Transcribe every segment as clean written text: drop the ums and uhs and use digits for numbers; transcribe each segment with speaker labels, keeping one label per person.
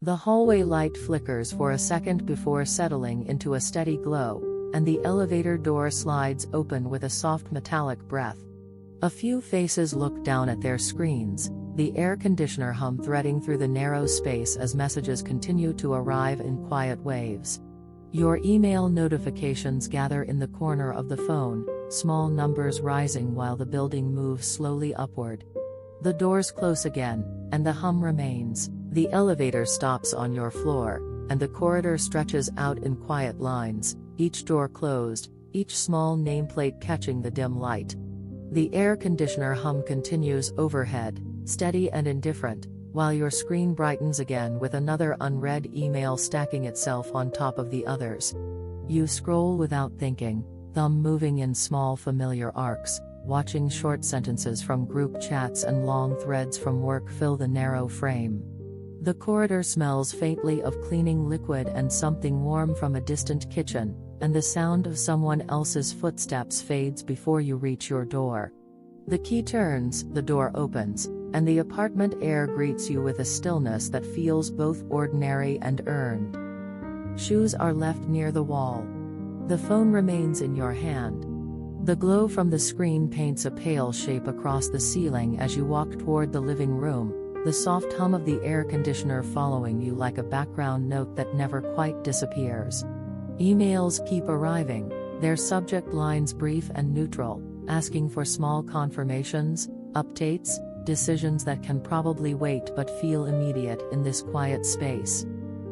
Speaker 1: The hallway light flickers for a second before settling into a steady glow, and the elevator door slides open with a soft metallic breath. A few faces look down at their screens, the air conditioner hum threading through the narrow space as messages continue to arrive in quiet waves. Your email notifications gather in the corner of the phone, small numbers rising while the building moves slowly upward. The doors close again, and the hum remains. The elevator stops on your floor, and the corridor stretches out in quiet lines, each door closed, each small nameplate catching the dim light. The air conditioner hum continues overhead, steady and indifferent, while your screen brightens again with another unread email stacking itself on top of the others. You scroll without thinking, thumb moving in small familiar arcs, watching short sentences from group chats and long threads from work fill the narrow frame. The corridor smells faintly of cleaning liquid and something warm from a distant kitchen, and the sound of someone else's footsteps fades before you reach your door. The key turns, the door opens, and the apartment air greets you with a stillness that feels both ordinary and earned. Shoes are left near the wall. The phone remains in your hand. The glow from the screen paints a pale shape across the ceiling as you walk toward the living room, the soft hum of the air conditioner following you like a background note that never quite disappears. Emails keep arriving, their subject lines brief and neutral, asking for small confirmations, updates, decisions that can probably wait but feel immediate in this quiet space.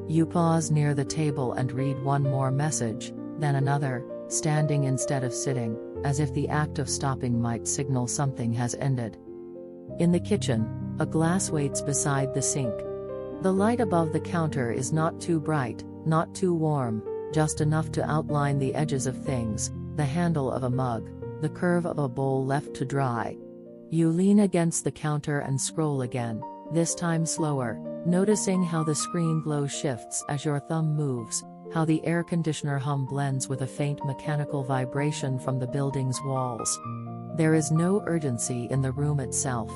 Speaker 1: You pause near the table and read one more message, then another, standing instead of sitting, as if the act of stopping might signal something has ended. In the kitchen, a glass waits beside the sink. The light above the counter is not too bright, not too warm, just enough to outline the edges of things, the handle of a mug, the curve of a bowl left to dry. You lean against the counter and scroll again, this time slower, noticing how the screen glow shifts as your thumb moves, how the air conditioner hum blends with a faint mechanical vibration from the building's walls. There is no urgency in the room itself.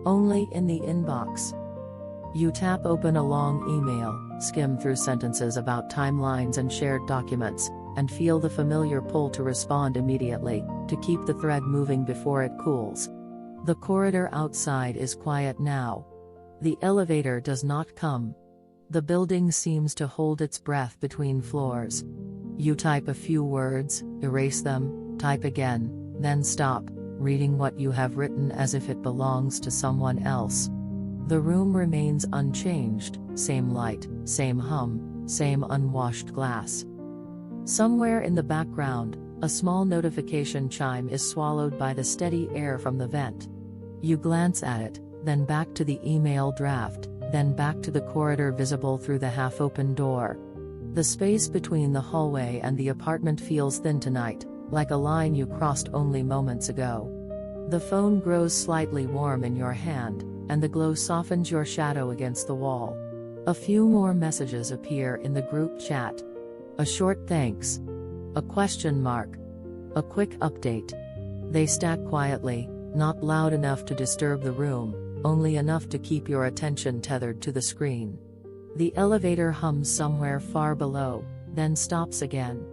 Speaker 1: Only in the inbox. You tap open a long email, skim through sentences about timelines and shared documents, and feel the familiar pull to respond immediately, to keep the thread moving before it cools. The corridor outside is quiet now. The elevator does not come. The building seems to hold its breath between floors. You type a few words, erase them, type again, then stop, reading what you have written as if it belongs to someone else. The room remains unchanged, same light, same hum, same unwashed glass. Somewhere in the background, a small notification chime is swallowed by the steady air from the vent. You glance at it, then back to the email draft, then back to the corridor visible through the half-open door. The space between the hallway and the apartment feels thin tonight, like a line you crossed only moments ago. The phone grows slightly warm in your hand, and the glow softens your shadow against the wall. A few more messages appear in the group chat. A short thanks. A question mark. A quick update. They stack quietly, not loud enough to disturb the room, only enough to keep your attention tethered to the screen. The elevator hums somewhere far below, then stops again.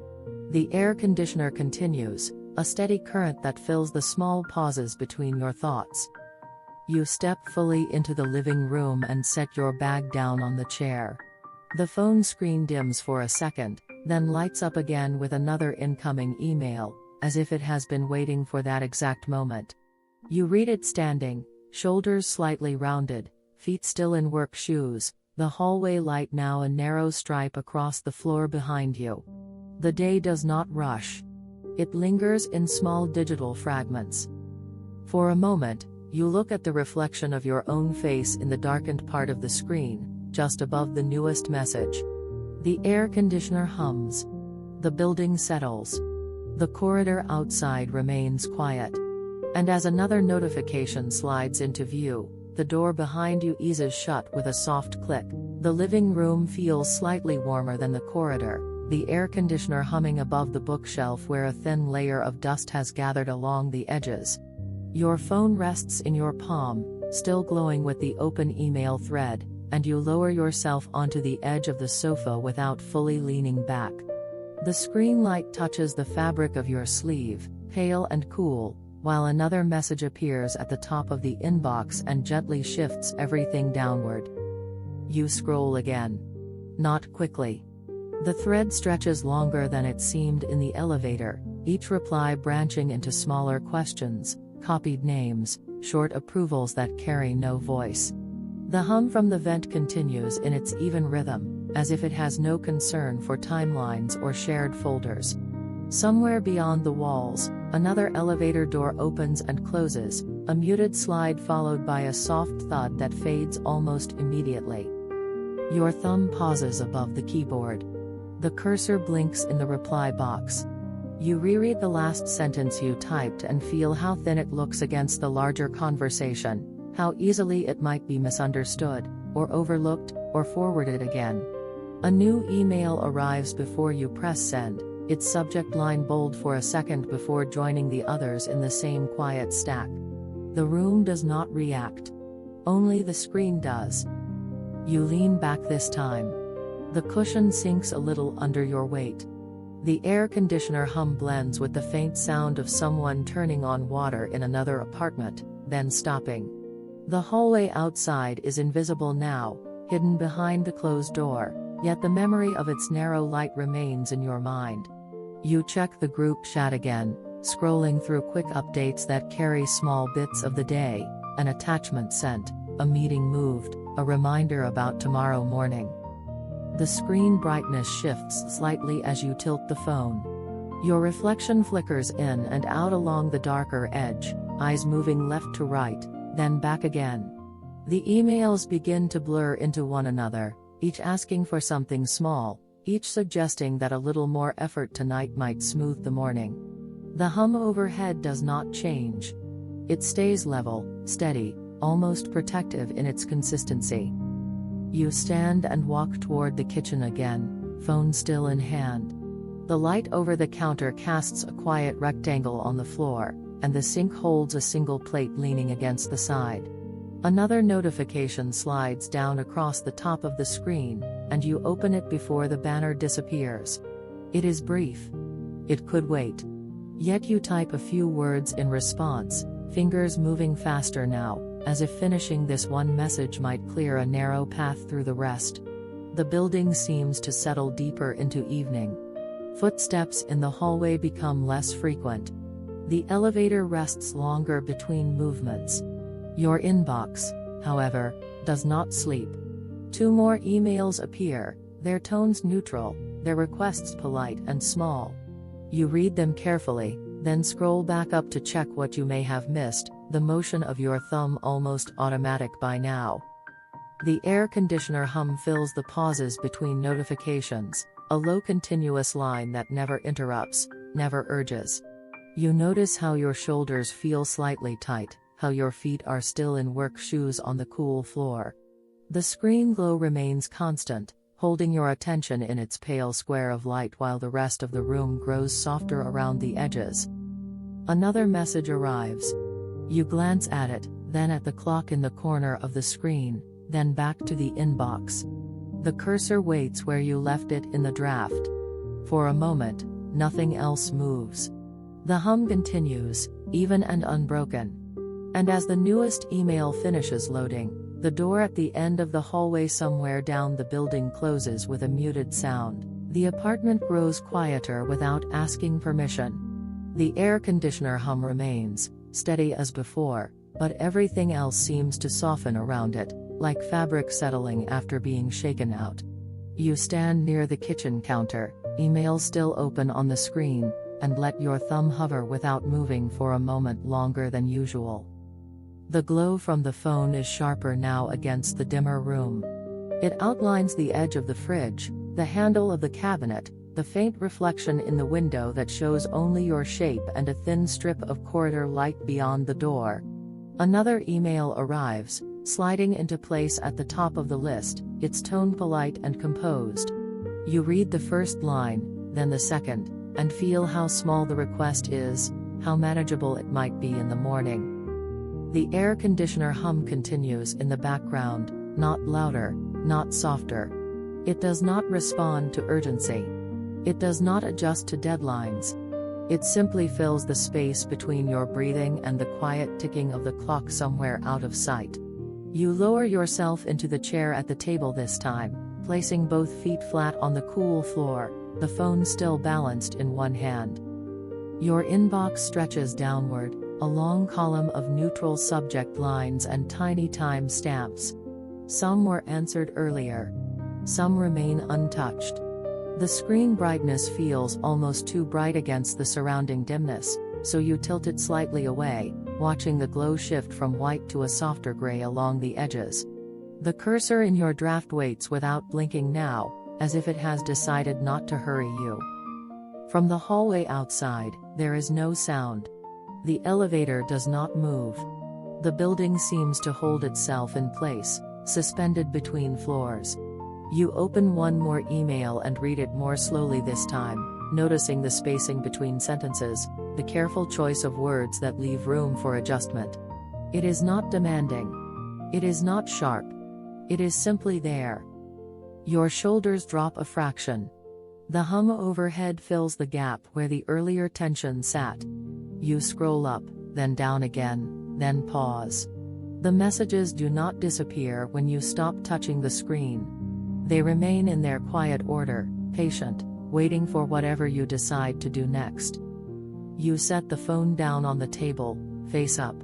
Speaker 1: The air conditioner continues, a steady current that fills the small pauses between your thoughts. You step fully into the living room and set your bag down on the chair. The phone screen dims for a second, then lights up again with another incoming email, as if it has been waiting for that exact moment. You read it standing, shoulders slightly rounded, feet still in work shoes, the hallway light now a narrow stripe across the floor behind you. The day does not rush. It lingers in small digital fragments. For a moment, you look at the reflection of your own face in the darkened part of the screen, just above the newest message. The air conditioner hums. The building settles. The corridor outside remains quiet. And as another notification slides into view, the door behind you eases shut with a soft click. The living room feels slightly warmer than the corridor, the air conditioner humming above the bookshelf where a thin layer of dust has gathered along the edges. Your phone rests in your palm, still glowing with the open email thread, and you lower yourself onto the edge of the sofa without fully leaning back. The screen light touches the fabric of your sleeve, pale and cool, while another message appears at the top of the inbox and gently shifts everything downward. You scroll again. Not quickly. The thread stretches longer than it seemed in the elevator, each reply branching into smaller questions, copied names, short approvals that carry no voice. The hum from the vent continues in its even rhythm, as if it has no concern for timelines or shared folders. Somewhere beyond the walls, another elevator door opens and closes, a muted slide followed by a soft thud that fades almost immediately. Your thumb pauses above the keyboard. The cursor blinks in the reply box. You reread the last sentence you typed and feel how thin it looks against the larger conversation, how easily it might be misunderstood, or overlooked, or forwarded again. A new email arrives before you press send, its subject line bold for a second before joining the others in the same quiet stack. The room does not react. Only the screen does. You lean back this time. The cushion sinks a little under your weight. The air conditioner hum blends with the faint sound of someone turning on water in another apartment, then stopping. The hallway outside is invisible now, hidden behind the closed door, yet the memory of its narrow light remains in your mind. You check the group chat again, scrolling through quick updates that carry small bits of the day, an attachment sent, a meeting moved, a reminder about tomorrow morning. The screen brightness shifts slightly as you tilt the phone. Your reflection flickers in and out along the darker edge, eyes moving left to right, then back again. The emails begin to blur into one another, each asking for something small, each suggesting that a little more effort tonight might smooth the morning. The hum overhead does not change. It stays level, steady, almost protective in its consistency. You stand and walk toward the kitchen again, phone still in hand. The light over the counter casts a quiet rectangle on the floor, and the sink holds a single plate leaning against the side. Another notification slides down across the top of the screen, and you open it before the banner disappears. It is brief. It could wait. Yet you type a few words in response, fingers moving faster now, as if finishing this one message might clear a narrow path through the rest. The building seems to settle deeper into evening. Footsteps in the hallway become less frequent. The elevator rests longer between movements. Your inbox, however, does not sleep. 2 more emails appear, their tones neutral, their requests polite and small. You read them carefully, then scroll back up to check what you may have missed, the motion of your thumb almost automatic by now. The air conditioner hum fills the pauses between notifications, a low continuous line that never interrupts, never urges. You notice how your shoulders feel slightly tight, how your feet are still in work shoes on the cool floor. The screen glow remains constant, holding your attention in its pale square of light while the rest of the room grows softer around the edges. Another message arrives. You glance at it, then at the clock in the corner of the screen, then back to the inbox. The cursor waits where you left it in the draft. For a moment, nothing else moves. The hum continues, even and unbroken. And as the newest email finishes loading, the door at the end of the hallway somewhere down the building closes with a muted sound. The apartment grows quieter without asking permission. The air conditioner hum remains, steady as before, but everything else seems to soften around it, like fabric settling after being shaken out. You stand near the kitchen counter, email still open on the screen, and let your thumb hover without moving for a moment longer than usual. The glow from the phone is sharper now against the dimmer room. It outlines the edge of the fridge, the handle of the cabinet, the faint reflection in the window that shows only your shape and a thin strip of corridor light beyond the door. Another email arrives, sliding into place at the top of the list, its tone polite and composed. You read the first line, then the second, and feel how small the request is, how manageable it might be in the morning. The air conditioner hum continues in the background, not louder, not softer. It does not respond to urgency. It does not adjust to deadlines. It simply fills the space between your breathing and the quiet ticking of the clock somewhere out of sight. You lower yourself into the chair at the table this time, placing both feet flat on the cool floor, the phone still balanced in one hand. Your inbox stretches downward, a long column of neutral subject lines and tiny time stamps. Some were answered earlier. Some remain untouched. The screen brightness feels almost too bright against the surrounding dimness, so you tilt it slightly away, watching the glow shift from white to a softer gray along the edges. The cursor in your draft waits without blinking now, as if it has decided not to hurry you. From the hallway outside, there is no sound. The elevator does not move. The building seems to hold itself in place, suspended between floors. You open one more email and read it more slowly this time, noticing the spacing between sentences, the careful choice of words that leave room for adjustment. It is not demanding. It is not sharp. It is simply there. Your shoulders drop a fraction. The hum overhead fills the gap where the earlier tension sat. You scroll up, then down again, then pause. The messages do not disappear when you stop touching the screen. They remain in their quiet order, patient, waiting for whatever you decide to do next. You set the phone down on the table, face up.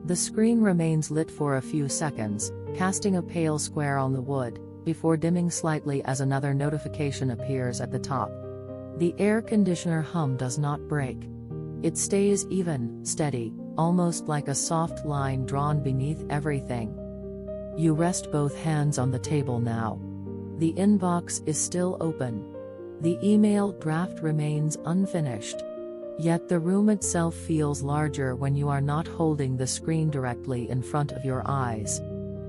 Speaker 1: The screen remains lit for a few seconds, casting a pale square on the wood, before dimming slightly as another notification appears at the top. The air conditioner hum does not break. It stays even, steady, almost like a soft line drawn beneath everything. You rest both hands on the table now. The inbox is still open. The email draft remains unfinished. Yet the room itself feels larger when you are not holding the screen directly in front of your eyes.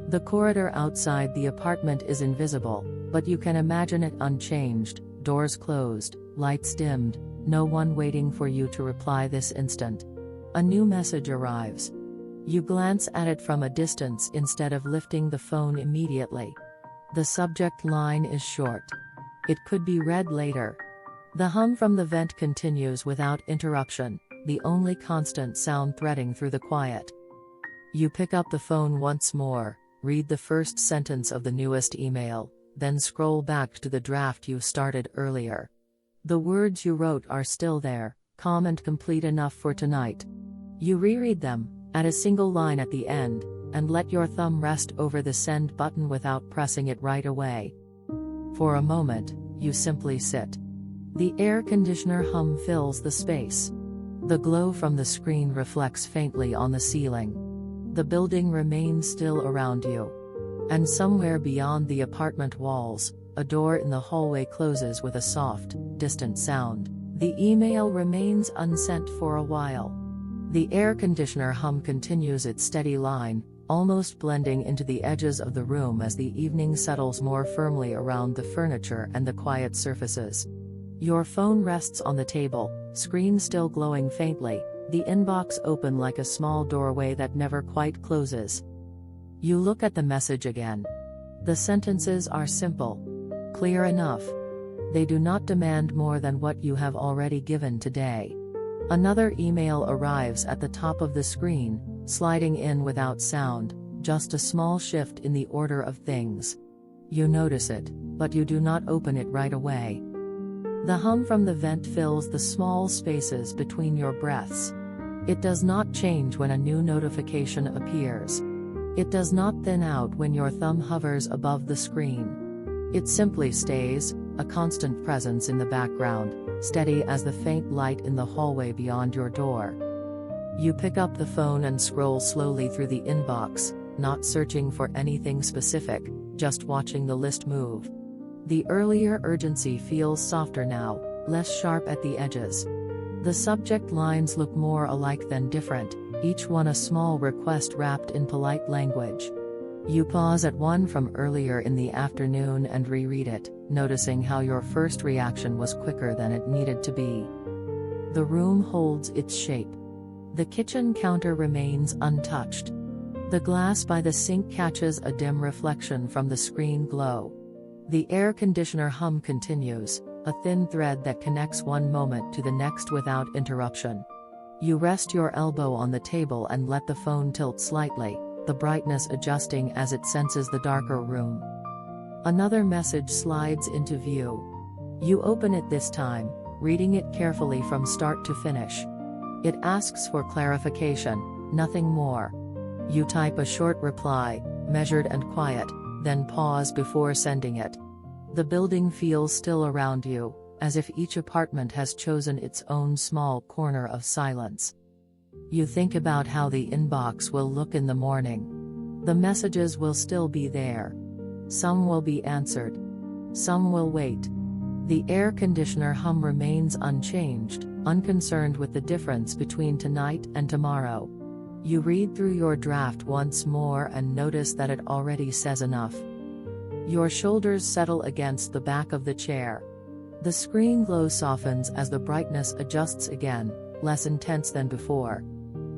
Speaker 1: The corridor outside the apartment is invisible, but you can imagine it unchanged, doors closed, lights dimmed, no one waiting for you to reply this instant. A new message arrives. You glance at it from a distance instead of lifting the phone immediately. The subject line is short. It could be read later. The hum from the vent continues without interruption, the only constant sound threading through the quiet. You pick up the phone once more, read the first sentence of the newest email, then scroll back to the draft you started earlier. The words you wrote are still there, calm and complete enough for tonight. You reread them, add a single line at the end, and let your thumb rest over the send button without pressing it right away. For a moment, you simply sit. The air conditioner hum fills the space. The glow from the screen reflects faintly on the ceiling. The building remains still around you. And somewhere beyond the apartment walls, a door in the hallway closes with a soft, distant sound. The email remains unsent for a while. The air conditioner hum continues its steady line, almost blending into the edges of the room as the evening settles more firmly around the furniture and the quiet surfaces. Your phone rests on the table, screen still glowing faintly, the inbox open like a small doorway that never quite closes. You look at the message again. The sentences are simple. Clear enough. They do not demand more than what you have already given today. Another email arrives at the top of the screen, sliding in without sound, just a small shift in the order of things. You notice it, but you do not open it right away. The hum from the vent fills the small spaces between your breaths. It does not change when a new notification appears. It does not thin out when your thumb hovers above the screen. It simply stays, a constant presence in the background, steady as the faint light in the hallway beyond your door. You pick up the phone and scroll slowly through the inbox, not searching for anything specific, just watching the list move. The earlier urgency feels softer now, less sharp at the edges. The subject lines look more alike than different, each one a small request wrapped in polite language. You pause at one from earlier in the afternoon and reread it, noticing how your first reaction was quicker than it needed to be. The room holds its shape. The kitchen counter remains untouched. The glass by the sink catches a dim reflection from the screen glow. The air conditioner hum continues, a thin thread that connects one moment to the next without interruption. You rest your elbow on the table and let the phone tilt slightly, the brightness adjusting as it senses the darker room. Another message slides into view. You open it this time, reading it carefully from start to finish. It asks for clarification, nothing more. You type a short reply, measured and quiet, then pause before sending it. The building feels still around you, as if each apartment has chosen its own small corner of silence. You think about how the inbox will look in the morning. The messages will still be there. Some will be answered. Some will wait. The air conditioner hum remains unchanged, unconcerned with the difference between tonight and tomorrow. You read through your draft once more and notice that it already says enough. Your shoulders settle against the back of the chair. The screen glow softens as the brightness adjusts again, less intense than before.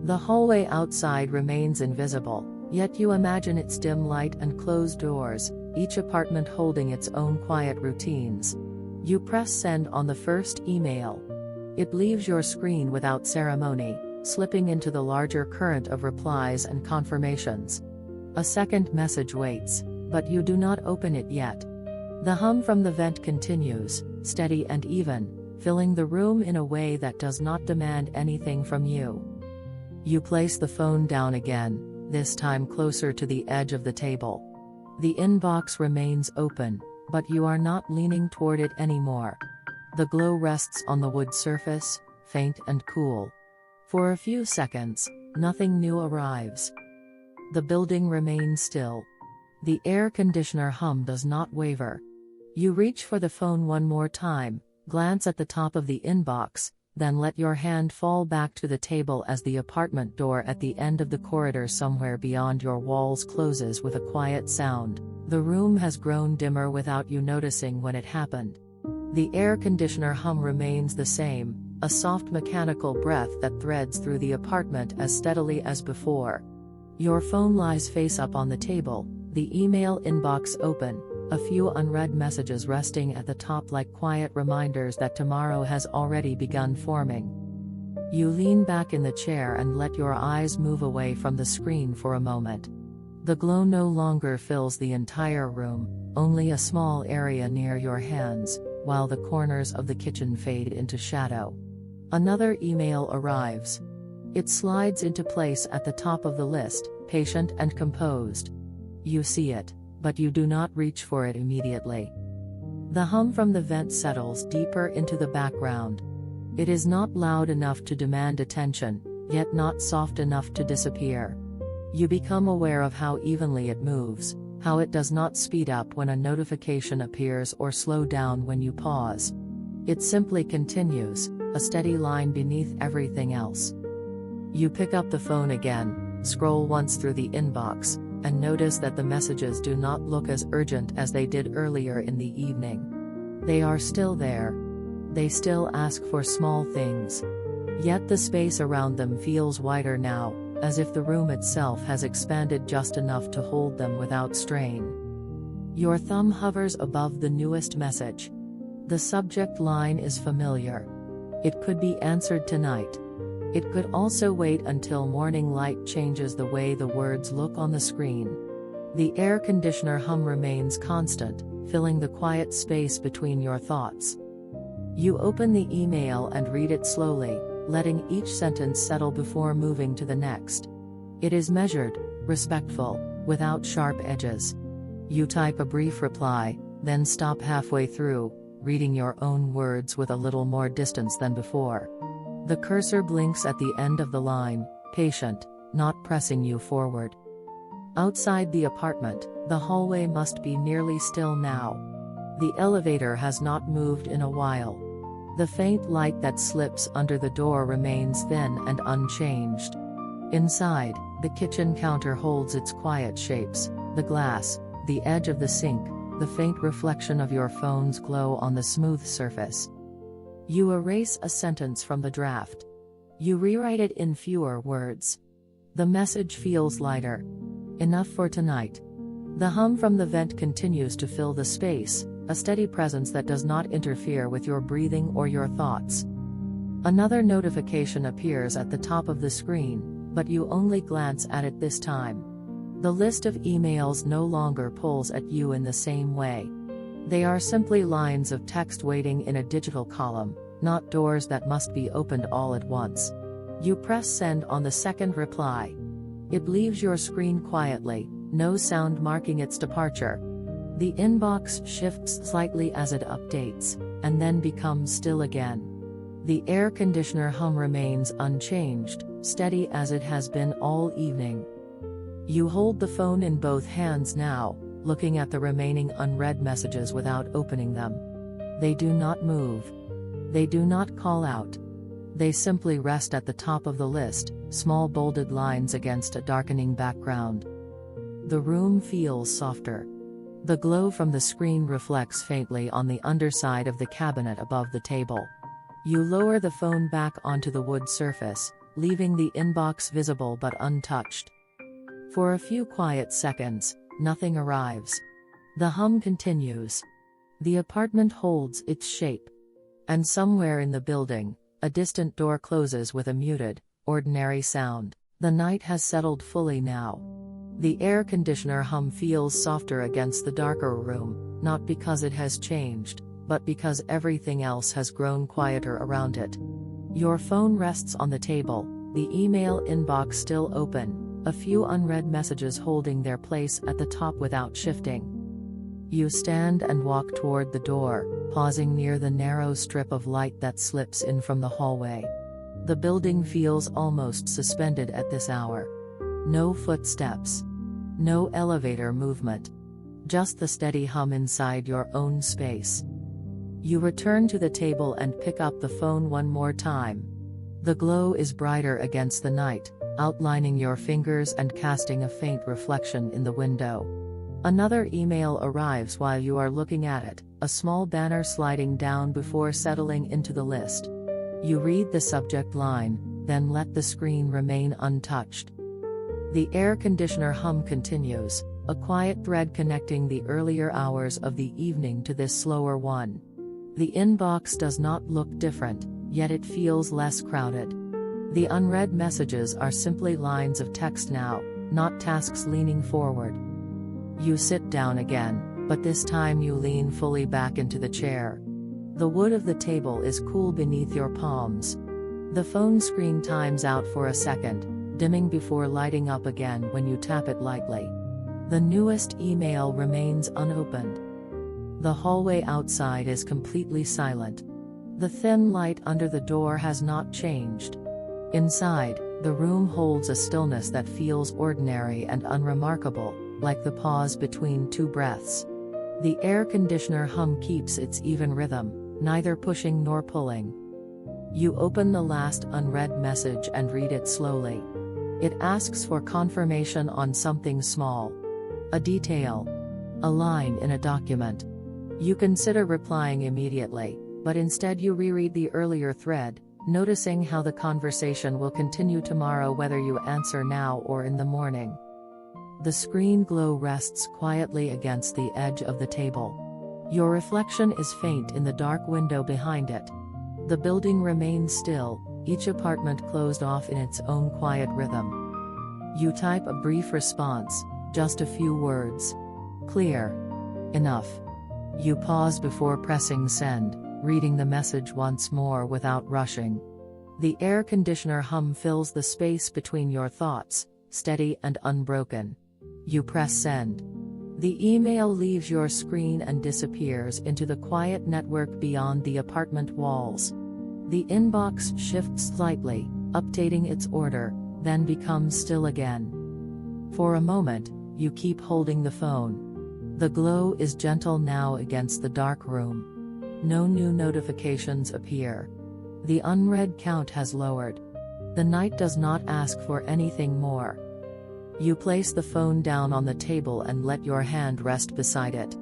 Speaker 1: The hallway outside remains invisible, yet you imagine its dim light and closed doors, each apartment holding its own quiet routines. You press send on the first email. It leaves your screen without ceremony, slipping into the larger current of replies and confirmations. A second message waits, but you do not open it yet. The hum from the vent continues, steady and even, filling the room in a way that does not demand anything from you. You place the phone down again, this time closer to the edge of the table. The inbox remains open, but you are not leaning toward it anymore. The glow rests on the wood surface, faint and cool. For a few seconds, nothing new arrives. The building remains still. The air conditioner hum does not waver. You reach for the phone one more time, glance at the top of the inbox, then let your hand fall back to the table as the apartment door at the end of the corridor somewhere beyond your walls closes with a quiet sound. The room has grown dimmer without you noticing when it happened. The air conditioner hum remains the same, a soft mechanical breath that threads through the apartment as steadily as before. Your phone lies face up on the table, the email inbox open, a few unread messages resting at the top like quiet reminders that tomorrow has already begun forming. You lean back in the chair and let your eyes move away from the screen for a moment. The glow no longer fills the entire room, only a small area near your hands, while the corners of the kitchen fade into shadow. Another email arrives. It slides into place at the top of the list, patient and composed. You see it, but you do not reach for it immediately. The hum from the vent settles deeper into the background. It is not loud enough to demand attention, yet not soft enough to disappear. You become aware of how evenly it moves, how it does not speed up when a notification appears or slow down when you pause. It simply continues, a steady line beneath everything else. You pick up the phone again, scroll once through the inbox, and notice that the messages do not look as urgent as they did earlier in the evening. They are still there. They still ask for small things. Yet the space around them feels wider now, as if the room itself has expanded just enough to hold them without strain. Your thumb hovers above the newest message. The subject line is familiar. It could be answered tonight. It could also wait until morning light changes the way the words look on the screen. The air conditioner hum remains constant, filling the quiet space between your thoughts. You open the email and read it slowly, letting each sentence settle before moving to the next. It is measured, respectful, without sharp edges. You type a brief reply, then stop halfway through, reading your own words with a little more distance than before. The cursor blinks at the end of the line, patient, not pressing you forward. Outside the apartment, the hallway must be nearly still now. The elevator has not moved in a while. The faint light that slips under the door remains thin and unchanged. Inside, the kitchen counter holds its quiet shapes, the glass, the edge of the sink, the faint reflection of your phone's glow on the smooth surface. You erase a sentence from the draft. You rewrite it in fewer words. The message feels lighter. Enough for tonight. The hum from the vent continues to fill the space, a steady presence that does not interfere with your breathing or your thoughts. Another notification appears at the top of the screen, but you only glance at it this time. The list of emails no longer pulls at you in the same way. They are simply lines of text waiting in a digital column, not doors that must be opened all at once. You press send on the second reply. It leaves your screen quietly, no sound marking its departure. The inbox shifts slightly as it updates, and then becomes still again. The air conditioner hum remains unchanged, steady as it has been all evening. You hold the phone in both hands now, looking at the remaining unread messages without opening them. They do not move. They do not call out. They simply rest at the top of the list, small bolded lines against a darkening background. The room feels softer. The glow from the screen reflects faintly on the underside of the cabinet above the table. You lower the phone back onto the wood surface, leaving the inbox visible but untouched. For a few quiet seconds, nothing arrives. The hum continues. The apartment holds its shape. And somewhere in the building, a distant door closes with a muted, ordinary sound. The night has settled fully now. The air conditioner hum feels softer against the darker room, not because it has changed, but because everything else has grown quieter around it. Your phone rests on the table, the email inbox still open, a few unread messages holding their place at the top without shifting. You stand and walk toward the door, pausing near the narrow strip of light that slips in from the hallway. The building feels almost suspended at this hour. No footsteps. No elevator movement. Just the steady hum inside your own space. You return to the table and pick up the phone one more time. The glow is brighter against the night, outlining your fingers and casting a faint reflection in the window. Another email arrives while you are looking at it, a small banner sliding down before settling into the list. You read the subject line, then let the screen remain untouched. The air conditioner hum continues, a quiet thread connecting the earlier hours of the evening to this slower one. The inbox does not look different, yet it feels less crowded. The unread messages are simply lines of text now, not tasks leaning forward. You sit down again, but this time you lean fully back into the chair. The wood of the table is cool beneath your palms. The phone screen times out for a second, dimming before lighting up again when you tap it lightly. The newest email remains unopened. The hallway outside is completely silent. The thin light under the door has not changed. Inside, the room holds a stillness that feels ordinary and unremarkable, like the pause between two breaths. The air conditioner hum keeps its even rhythm, neither pushing nor pulling. You open the last unread message and read it slowly. It asks for confirmation on something small. A detail. A line in a document. You consider replying immediately, but instead you reread the earlier thread, noticing how the conversation will continue tomorrow whether you answer now or in the morning. The screen glow rests quietly against the edge of the table. Your reflection is faint in the dark window behind it. The building remains still, each apartment closed off in its own quiet rhythm. You type a brief response, just a few words. Clear. Enough. You pause before pressing send, reading the message once more without rushing. The air conditioner hum fills the space between your thoughts, steady and unbroken. You press send. The email leaves your screen and disappears into the quiet network beyond the apartment walls. The inbox shifts slightly, updating its order, then becomes still again. For a moment, you keep holding the phone. The glow is gentle now against the dark room. No new notifications appear. The unread count has lowered. The night does not ask for anything more. You place the phone down on the table and let your hand rest beside it.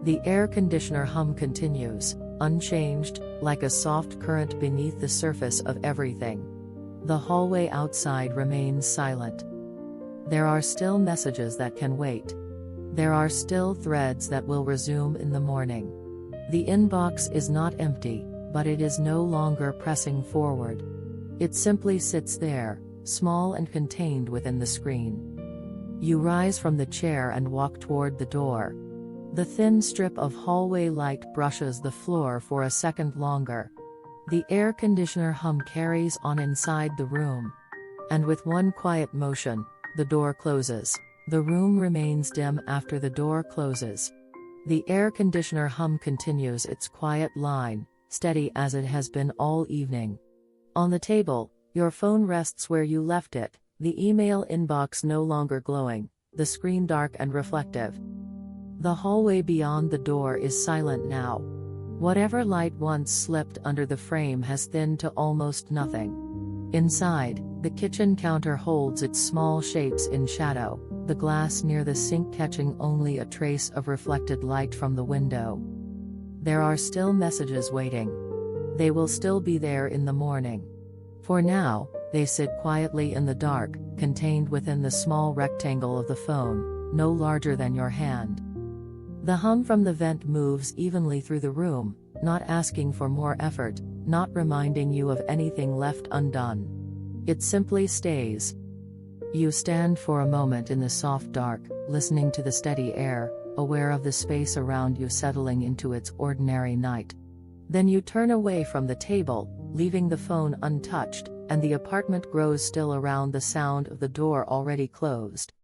Speaker 1: The air conditioner hum continues, unchanged, like a soft current beneath the surface of everything. The hallway outside remains silent. There are still messages that can wait. There are still threads that will resume in the morning. The inbox is not empty, but it is no longer pressing forward. It simply sits there, small and contained within the screen. You rise from the chair and walk toward the door. The thin strip of hallway light brushes the floor for a second longer. The air conditioner hum carries on inside the room. And with one quiet motion, the door closes. The room remains dim after the door closes. The air conditioner hum continues its quiet line, steady as it has been all evening. On the table, your phone rests where you left it, the email inbox no longer glowing, the screen dark and reflective. The hallway beyond the door is silent now. Whatever light once slipped under the frame has thinned to almost nothing. Inside, the kitchen counter holds its small shapes in shadow, the glass near the sink catching only a trace of reflected light from the window. There are still messages waiting. They will still be there in the morning. For now, they sit quietly in the dark, contained within the small rectangle of the phone, no larger than your hand. The hum from the vent moves evenly through the room, not asking for more effort, not reminding you of anything left undone. It simply stays. You stand for a moment in the soft dark, listening to the steady air, aware of the space around you settling into its ordinary night. Then you turn away from the table, leaving the phone untouched, and the apartment grows still around the sound of the door already closed.